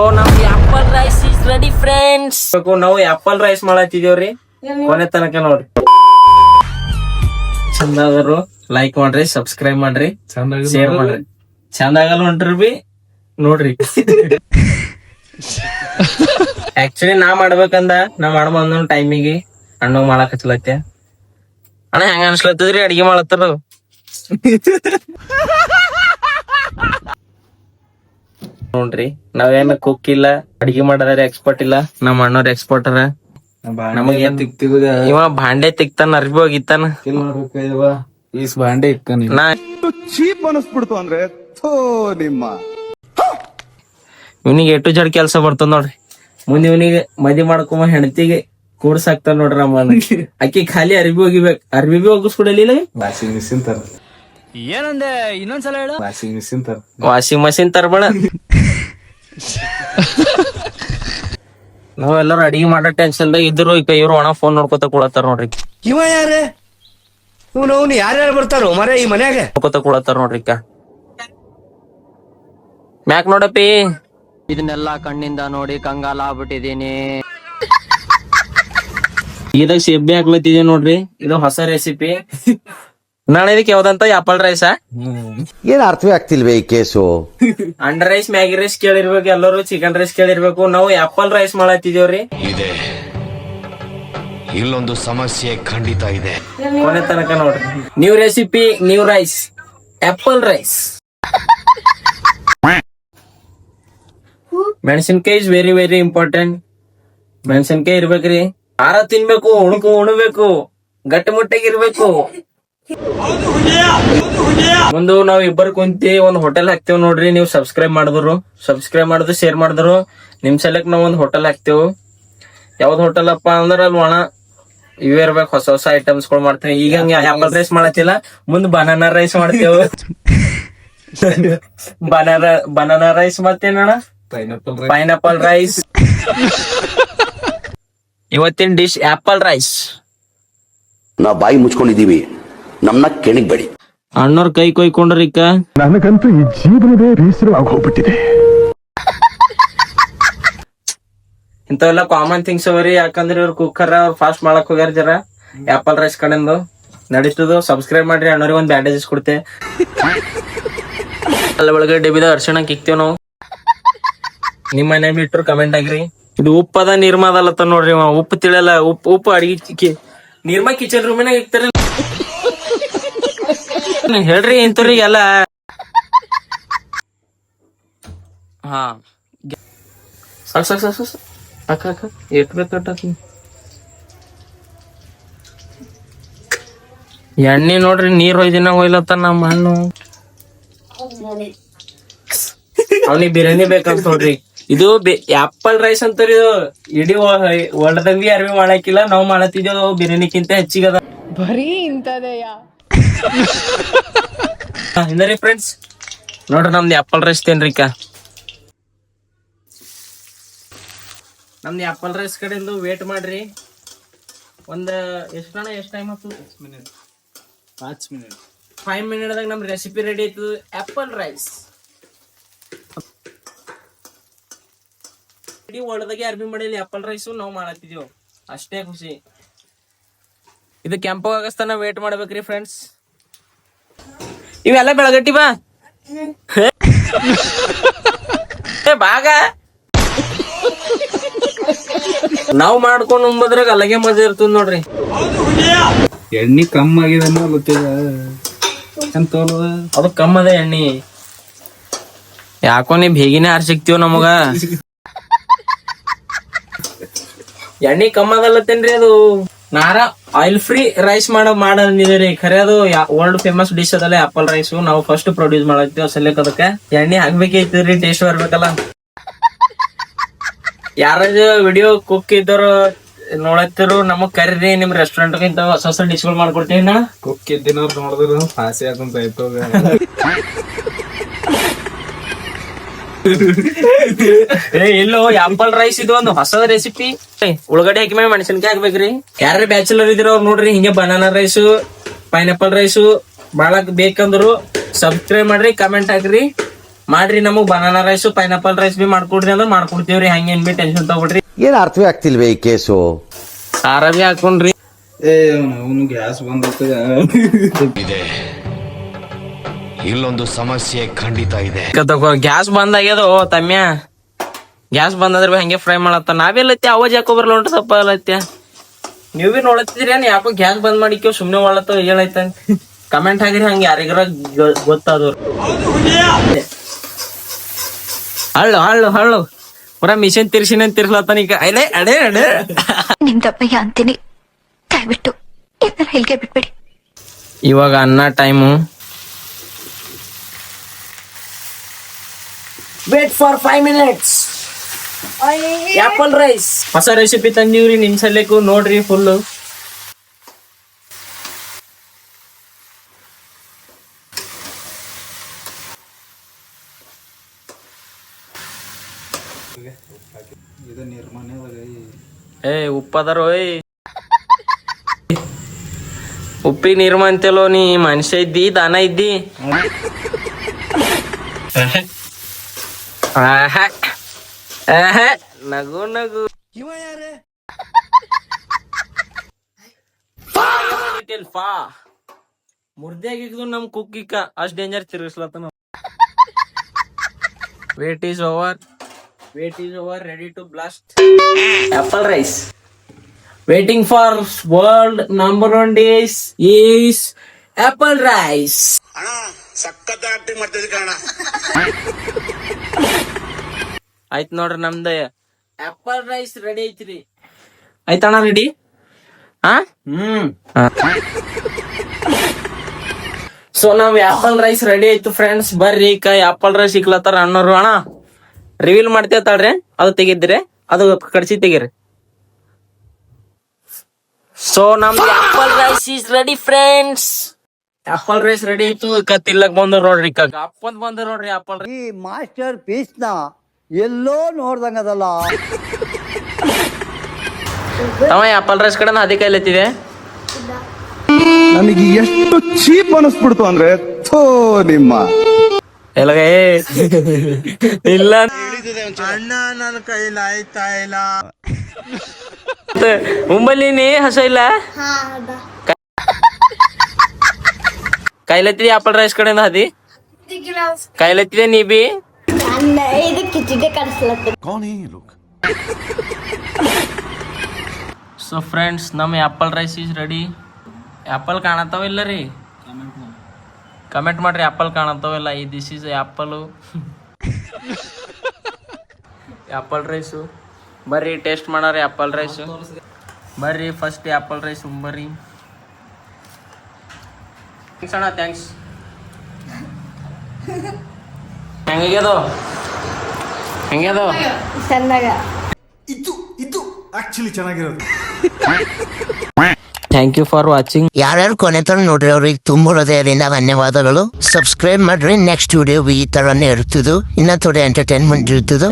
ನಮ್ದು apple rice is ready friends. ನಾವು apple rice ಮಾಡತ್ತಿದೇವ್ರಿ, ಕೊನೆ ತನಕ ನೋಡ್ರಿ. ಚಂದ ಆದರು ಲೈಕ್ ಮಾಡ್ರಿ, ಸಬ್ಸ್ಕ್ರೈಬ್ ಮಾಡ್ರಿ, ಶೇರ್ ಮಾಡ್ರಿ. ಚಂದ ಆಗಲ್ಲ ಹೊಂಟ್ರಿ ಬಿ ನೋಡ್ರಿ. ಆಕ್ಚುಲಿ ನಾ ಮಾಡ್ಬೇಕಂದ ನಾ ಬಂದ ಟೈಮಿಗೆ ಅಣ್ಣ ಮಾಡಕ್ ಹಚ್ಚಲತ್ತೆ. ಅಣ್ಣ ಹೆಂಗ ಅನ್ಸ್ಲತ್ತದ್ರಿ ಅಡಿಗೆ ಮಾಡತ್ತಾರ. ನೋಡ್ರಿ ನಾವೇನ ಕುಕ್ ಇಲ್ಲ, ಅಡಿಗೆ ಮಾಡೋದಾರ ಎಕ್ಸ್ಪರ್ಟ್ ಇಲ್ಲ. ನಮ್ಮ ಅಣ್ಣವ್ರ ಎಕ್ಸ್ಪರ್ಟ್ ಅರ. ನಮಗೆ ಇವ ಭಾಂಡೆ ತಿಕ್ತಾನ, ಅರ್ಬಿ ಹೋಗಿತ್ತಾನ, ಭಾಂಡೆ ಇಕ್ತಾನ. ಚೀಪ್ ಅನಿಸ್ಬಿಡ್ತು ಅಂದ್ರೆ ನಿಮ್ಮ ಇವನಿಗೆ ಎಟು ಜಡ್ ಕೆಲ್ಸ ಬರ್ತದ ನೋಡ್ರಿ. ಮುಂದೆ ಇವನಿಗೆ ಮದಿ ಮಾಡ್ಕೊಂಬ ಹೆಂಡತಿಗೆ ಕೂಡ್ಸಾಕ್ತಾರ ನೋಡ್ರಿ. ನಮ್ಮ ಅಕ್ಕಿ ಖಾಲಿ ಅರ್ಬಿ ಹೋಗಿಬೇಕು, ಅರ್ಬಿ ಬಿ ಹೋಗಿಸ್ಕೊಡಲಿಲ್ಲ. ವಾಷಿಂಗ್ ಮಿಷಿನ್ ತರ ಏನಂದೆ ಇನ್ನೊಂದ್ಸಲ ಹೇಳು. ವಾಷಿಂಗ್ ಮಿಷಿನ್ ತರ ವಾಷಿಂಗ್ ಮಷಿನ್ ತರಬೇಡ. ನಾವೆಲ್ಲರೂ ಅಡಿಗೆ ಮಾಡೋ ಟೆನ್ಷನ್ ಇದ್ರು ಈಗ ಇವ್ರು ಒಣ ಫೋನ್ ನೋಡ್ಕೊತ ಕೂಡತ್ತಾರ ನೋಡ್ರಿ. ಇವ ಯಾರೇ ಇವನು ಯಾರ್ಯಾರು ಬರ್ತಾರೋ ಮರ ಈ ಮನ್ಯಾಗ ನೋಡ್ಕೊತ ಕೂಡತ್ತಾರ ನೋಡ್ರಿ. ಮ್ಯಾಕ್ ನೋಡಪ್ಪಿ, ಇದನ್ನೆಲ್ಲಾ ಕಣ್ಣಿಂದ ನೋಡಿ ಕಂಗಾಲ ಆಗ್ಬಿಟ್ಟಿದೀನಿ. ಇದಾಗ ಸೇಬಿ ಹಾಕ್ಲತ್ತಿದೀನಿ ನೋಡ್ರಿ. ಇದು ಹೊಸ ರೆಸಿಪಿ. ನಾಳೆ ಇದಕ್ಕೆ ಯಾವ್ದಂತ ಆಪಲ್ ರೈಸ್. ಏನ್ ಅರ್ಥವೇ ಆಗ್ತಿಲ್ವೇ ಈ ಕೇಸು. ಅಂಡರ್ ರೈಸ್, ಮ್ಯಾಗಿ ರೈಸ್ ಕೇಳಿರ್ಬೇಕು ಎಲ್ಲರೂ, ಚಿಕನ್ ರೈಸ್ ಕೇಳಿರ್ಬೇಕು. ನಾವು ಆಪಲ್ ರೈಸ್ ಮಾಡತ್ತಿದೇವ್ರಿ. ಇದೆ ಇಲ್ಲೊಂದು ಸಮಸ್ಯೆ ಖಂಡಿತ ಇದೆ. ಕೊನೆ ತನಕ ನೋಡ್ರಿ. New recipe, new rice, apple rice. ಮೆಣಸಿನ್ಕಾಯಿ ಇಸ್ ವೆರಿ ವೆರಿ ಇಂಪಾರ್ಟೆಂಟ್. ಮೆಣಸಿನ್ಕಾಯಿ ಇರ್ಬೇಕ್ರಿ. ಖಾರ ತಿನ್ಬೇಕು, ಉಣಬೇಕು, ಗಟ್ಟಿ ಮುಟ್ಟಾಗಿ ಇರ್ಬೇಕು. ಒಂದು ನಾವ್ ಇಬ್ಬರು ಕುಂತಿ ಒಂದ್ ಹೋಟೆಲ್ ಹಾಕ್ತೇವ್ ನೋಡ್ರಿ. ನೀವು ಸಬ್ಸ್ಕ್ರೈಬ್ ಮಾಡಿದ್ರು ಶೇರ್ ಮಾಡಿದ್ರು ನಿಮ್ ಸಲಕ್ ನಾವ್ ಒಂದ್ ಹೋಟೆಲ್ ಹಾಕ್ತೇವ್. ಯಾವ್ದ್ ಹೋಟೆಲ್ ಅಪ್ಪ ಅಂದ್ರ ಅಲ್ಲಿ ಒಣ ಇವೇ ಇರ್ಬೇಕು, ಹೊಸ ಹೊಸ ಐಟಮ್ಸ್ ಗಳು ಮಾಡ್ತೇವೆ. ಈಗ ಆಪಲ್ ರೈಸ್ ಮಾಡತ್ತಿಲ್ಲ, ಮುಂದ್ ಬನಾನಾ ರೈಸ್ ಮಾಡ್ತೇವೆ. ಬನಾನಾ ರೈಸ್ ಮತ್ತೇನಣ್ಣ, ಪೈನಾಪಲ್ ರೈಸ್. ಇವತ್ತಿನ ಡಿಶ್ ಆಪಲ್ ರೈಸ್. ನಾ ಬಾಯಿ ಮುಚ್ಕೊಂಡಿದೀವಿ, ನಮ್ನ ಕೆಣಿಗ್ಬೇಡಿ. ಅಣ್ಣವ್ರ ಕೈ ಕೊಯ್ಕೊಂಡ್ರಿಕ್ಕ. ನನಗಂತೂ ಈ ಜೀವನವೇ ಬೇಸರವಾಗಿ ಹೋಗ್ಬಿಟ್ಟಿದೆ. ಇಂಥವೆಲ್ಲ ಕಾಮನ್ ಥಿಂಗ್ಸ್ ಅವರಿ. ಯಾಕಂದ್ರೆ ಇವ್ರು ಕುಕ್ಕರ್ ಅವ್ರು ಫಾಸ್ಟ್ ಮಾಡಕ್ ಹೋಗ್ಯಾರ. ಜರ ಆಪಲ್ ರೈಸ್ ಕಡೆಂದು ನಡೀತದ. ಸಬ್ಸ್ಕ್ರೈಬ್ ಮಾಡ್ರಿ, ಅಣ್ಣವ್ರಿಗೆ ಒಂದ್ ಬ್ಯಾಂಡೇಜಸ್ ಕೊಡ್ತೆ. ಅಲ್ಲ ಒಳಗಡೆ ಡಬ್ಬಿದ ಅರ್ಶನ ಇಕ್ತೇವ್ ನಾವು. ನಿಮ್ ಮನೆ ಬಿಟ್ರು ಕಮೆಂಟ್ ಆಗ್ರಿ. ಇದು ಉಪ್ಪದ ನಿರ್ಮ ಅದಲ್ಲತ್ತ ನೋಡ್ರಿ. ಉಪ್ಪು ತಿಳಿಯಲ್ಲ. ಉಪ್ಪು ಅಡಿಗೆ ನಿರ್ಮ ಕಿಚನ್ ರೂಮಿನಾಗ ಇಕ್ತಾರ. ಹೇಳ್ರಿ ಇಂಥವ್ರಿಗೆಲ್ಲ. ಹಾ ಸಾಕ್ ಅಕ್ಕ ಎಟ್ ಬೇಕು ಎಣ್ಣೆ ನೋಡ್ರಿ. ನೀರ್ ಹೊಯ್ದಿನ ಹೊಯ್ಲತ್ತ ನಮ್ಮ ಹಣ್ಣು. ಅವ್ನಿಗೆ ಬಿರಿಯಾನಿ ಬೇಕಂತ ನೋಡ್ರಿ. ಇದು ಆಪಲ್ ರೈಸ್ ಅಂತಾರ. ಇದು ಇಡೀ ಒಳ್ದಂಗಿ ಅರ್ವಿ ಮಾಡಾಕಿಲ್ಲ, ನಾವ್ ಮಾಡತ್ತಿದ್ದೇವ್ ಬಿರಿಯಾನಿಕ್ಕಿಂತ ಹೆಚ್ಚಿಗದ. ಬರೀ ಇಂತದೆಯ ಹಿಂದರಿ ಫ್ರೆಂಡ್ಸ್ ನೋಡ್ರಿ ನಮ್ದು ಆಪಲ್ ರೈಸ್ ತೇನ್ರಿಕ. ನಮ್ದು ಆಪಲ್ ರೈಸ್ ಕಡೆಯಿಂದ ವೇಟ್ ಮಾಡ್ರಿ. ಒಂದ್ ಎಷ್ಟು ಟೈಮ್ ಆಗ್ತದೆ? 5 ಮಿನಿಟ್ದಾಗ ನಮ್ ರೆಸಿಪಿ ರೆಡಿ ಆಯ್ತದ. ಆಪಲ್ ರೈಸ್ ಇಡೀ ಒಳದಾಗೆ ಅರ್ಬಿ ಮಾಡಿಲ್ಲ. ಆಪಲ್ ರೈಸು ನಾವು ಮಾಡತ್ತಿದೇವ್, ಅಷ್ಟೇ ಖುಷಿ. ಇದು ಕೆಂಪು ಆಗಸ್ತಾನ ವೇಟ್ ಮಾಡ್ಬೇಕ್ರಿ ಫ್ರೆಂಡ್ಸ್. ಇವೆಲ್ಲ ಬೆಳಗಟ್ಟಿ ಬಾ ಬಾಗ. ನಾವ್ ಮಾಡ್ಕೊಂಡು ಉಂಬದ್ರಾಗ ಅಲ್ಲಗೆ ಮಜಾ ಇರ್ತದ ನೋಡ್ರಿ. ಎಣ್ಣೆ ಕಮ್ಮಿ ಆಗಿದೆ ಅದು ಕಮ್ಮ ಅದ ಎಣ್ಣಿ. ಯಾಕೋ ನೀ ಬೇಗಿನೇ ಆರ್ಸಿಕ್ತಿವ್ ನಮಗ. ಎಣ್ಣೆ ಕಮ್ಮ ಅದಲ್ಲತ್ತೇನ್ರಿ. ಅದು ನಾರ ಆಯಿಲ್ ಫ್ರೀ ರೈಸ್ ಮಾಡಿದ್ರಿ. ಖರೆ ಅದು ವರ್ಲ್ಡ್ ಫೇಮಸ್ ಡಿಶ್ ಅದಲ್ಲ ಆಪಲ್ ರೈಸ್. ನಾವು ಫಸ್ಟ್ ಪ್ರೊಡ್ಯೂಸ್ ಮಾಡತ್ತೀವಿ. ಸಲಕ್ ಅದಕ್ಕೆ ಎಣ್ಣೆ ಹಾಕ್ಬೇಕೈತಿದ್ರಿ, ಟೇಸ್ಟ್ ಬರ್ಬೇಕಲ್ಲ. ಯಾರ ವಿಡಿಯೋ ಕುಕ್ ಇದ್ದವ್ರು ನೋಡತ್ತಿರು ನಮಗ್ ಕರೀರಿ. ನಿಮ್ ರೆಸ್ಟೋರೆಂಟ್ ಇಂತ ಹೊಸ ಹೊಸ ಡಿಶ್ಗಳು ಮಾಡ್ಕೊಡ್ತೀವಿ. ನಾ ಕುಕ್ ಇದ್ದಿನವ್ರು ನೋಡಿದ್ರು ಫಾಸಿ ಹಾಕೊಂತ ಆಯ್ತು. ಇಲ್ಲೋ ಆಪಲ್ ರೈಸ್ ಇದು ಒಂದು ಹೊಸದ ರೆಸಿಪಿ. ಉಳ್ಳಗಡೆ ಹಾಕಿ ಮೇಲೆ ಮೆಣಸಿನ್ಕಾಯಿ ಹಾಕ್ಬೇಕ್ರಿ. ಯಾರ ಬ್ಯಾಚುಲರ್ ಇದ್ರ ಅವ್ರು ನೋಡ್ರಿ. ಹಿಂಗೆ ಬನಾನಾ ರೈಸು, ಪೈನಾಪಲ್ ರೈಸು ಮಾಡಕ್ ಬೇಕಂದ್ರು ಸಬ್ಸ್ಕ್ರೈಬ್ ಮಾಡ್ರಿ, ಕಮೆಂಟ್ ಹಾಕ್ರಿ. ಮಾಡ್ರಿ ನಮಗ್ ಬನಾನಾ ರೈಸ್ ಪೈನಾಪಲ್ ರೈಸ್ ಬಿ ಮಾಡ್ಕೊಡ್ರಿ ಅಂದ್ರೆ ಮಾಡ್ಕೊಡ್ತೀವ್ರಿ. ಹಂಗೇನ್ ಬಿ ಟೆನ್ಷನ್ ತಗೊಡ್ರಿ. ಏನ್ ಅರ್ಥವೇ ಆಗ್ತಿಲ್ವೇ ಈ ಕೇಸು? ಖಾರ ಬಿ ಹಾಕೊಂಡ್ರಿ. ಅವನು ಗ್ಯಾಸ್ ಬಂದ ಇದೆ. ಇಲ್ಲೊಂದು ಸಮಸ್ಯೆ ಖಂಡಿತ ಇದೆ. ಗ್ಯಾಸ್ ಬಂದ್ ಆಗ್ಯದ ತಮ್ಯ. ಗ್ಯಾಸ್ ಬಂದ್ರೆ ಹಂಗೆ ಫ್ರೈ ಮಾಡತ್ತ. ನಾವೆಲ್ಲತ್ತಿ ಅವಾಜ್ ಯಾಕೋ ಬರ್ಲ ಉಂಟು ಸ್ವಲ್ಪ ಅಲ್ಲತ್ಯ. ನೀವ್ ಬಿ ನೋಡತ್ತಿದ್ರಿ ಯಾಕೋ ಗ್ಯಾಸ್ ಬಂದ್ ಮಾಡಿಕ್ಯೋ ಸುಮ್ನೆ ಒಳತ್ತ ಹೇಳೈತ ಕಮೆಂಟ್ ಆಗಿರಿ. ಹಂಗ ಯಾರಿಗಾರ ಗೊತ್ತಾದ್ರು ಹಳ್ಳು ಹಳ್ಳು ಹಳ್ಳು ಪೂರಾ ಮಿಷನ್ ತಿರ್ಸಿನ ತಿರ್ಸ್ಲತ್ತಾನೀಗ. ಅಡೆ ಅಡೆ ಅಡೆ ನಿಮ್ ದಪ್ಪಯ್ಯ ಅಂತೀನಿ, ದಯವಿಟ್ಟು ಇದನ್ನ ಹೇಳ್ಗೆ ಬಿಟ್ಬಿಡಿ. ಇವಾಗ ಅನ್ನ time. Wait for 5 minutes. Apple rice ಹೊಸ ರೆಸಿಪಿ ತಂದೀವ್ರಿ ನಿಮ್ ಸಲ್ಲೇಕು ನೋಡ್ರಿ ಫುಲ್. ಏ ಉಪ್ಪದಾರೋ ಉಪ್ಪಿ ನಿರ್ಮ ಅಂತೆಲ್ಲೋ. ನೀ ಮನುಷ್ಯ ಇದ್ದಿ ದಾನ ಇದ್ದಿ. ನಗು ನಗು ಮುರ್ದ್ಯಾಗಿದ್ದು ನಮ್ ಕುಕ್ಕಿಕ್ಕ ಅಷ್ಟ್ ಡೇಂಜರ್ ತಿರ್ಗಿಸ್ಲತ್ತ. Wait is over. Ready to blast. Apple rice waiting for world number 1 dish is apple rice. ಆಯ್ತು ನೋಡ್ರಿ ನಮ್ದ ಆಪಲ್ ರೈಸ್ ರೆಡಿ ಐತ್ರಿ. ಆಯ್ತಣ್ಣ ರೆಡಿ? ಸೊ ನಾವ್ ಆಪಲ್ ರೈಸ್ ರೆಡಿ ಆಯ್ತು ಫ್ರೆಂಡ್ಸ್. ಬರ್ರಿ ಆಪಲ್ ರೈಸ್ ಇಕ್ಲತ್ತಾರ ಅಣ್ಣವ್ರು. ಅಣ್ಣ ರಿವೀಲ್ ಮಾಡ್ತೇವ್ ತಾಳ್ರಿ. ಅದು ತೆಗಿದ್ರಿ, ಅದು ಕಡ್ಸಿ ತೆಗೀರಿ. ಸೊ ನಮ್ದು apple rice is ready friends. Apple rice ready ಆಯ್ತು. ತಿಲ್ಲಕ್ ಬಂದ್ರು ನೋಡ್ರಿ. ಅಪ್ಪಂದ್ ಬಂದ್ರು ನೋಡ್ರಿ ಆಪಲ್ ರೈಸ್. ಈ ಮಾಸ್ಟರ್ ಪೀಸ್ ನ ಎಲ್ಲೋ ನೋಡ್ದಂಗದಲ್ಲ. ಅವ ಆಪಲ್ ರೈಸ್ ಕಡೆ ಅದೇ ಕೈಲತ್ತಿದೆ. ನನಗೆ ಎಷ್ಟು ಚೀಪ್ ಅನಿಸ್ಬಿಡ್ತು ಅಂದ್ರೆ ಥೋ ನಿಮ್ಮ ಎಲ್ಲ ಇಲ್ಲ ಅಣ್ಣ ನನ್ನ ಕೈಲಿ ಆಯ್ತಾ ಇಲ್ಲ. ಮುಂಬಲ್ಲಿ ಹಸ ಇಲ್ಲ ಕೈಲತ್ತಿದೆ ಆಪಲ್ ರೈಸ್ ಕಡೆಯಿಂದ ಹದಿ ಕೈಲತ್ತಿದೆ ನೀ ಬಿ. ಸೊ ಫ್ರೆಂಡ್ಸ್ ನಮ್ಮ apple rice is ready. Apple ಕಾಣತ್ತಾವ ಇಲ್ಲ ರೀ? ಕಮೆಂಟ್ ಮಾಡ್ರಿ ಆಪಲ್ ಕಾಣತ್ತಾವಿಲ್ಲ. ಈ this is apple apple rice. ಬರ್ರಿ ಟೇಸ್ಟ್ ಮಾಡಾರಿ ಆಪಲ್ ರೈಸು. ಬರ್ರಿ ಫಸ್ಟ್ ಆಪಲ್ ರೈಸ್ ಬರ್ರಿ. ಥ್ಯಾಂಕ್ಸ್ ಅಣ್ಣ, ಥ್ಯಾಂಕ್ಸ್. ಹೆಂಗ್ಯಾದೋ ಹೆಂಗ್ಯಾದೋ ಇದು ಆಕ್ಚುಲಿ ಚೆನ್ನಾಗಿರೋದು. Thank you for watching. ಯಾರ್ಯಾರು ಕೊನೆ ತರ ನೋಡ್ರಿ ಅವ್ರಿಗೆ ತುಂಬ ಹೃದಯದಿಂದ ಧನ್ಯವಾದಗಳು. ಸಬ್ಸ್ಕ್ರೈಬ್ ಮಾಡ್ರಿ. ನೆಕ್ಸ್ಟ್ ವಿಡಿಯೋ ಈ ತರನೇ ಇರ್ತದೆ. ಇನ್ನ ಥೋಡೆ ಎಂಟರ್ಟೈನ್ಮೆಂಟ್ ಇರ್ತದೆ.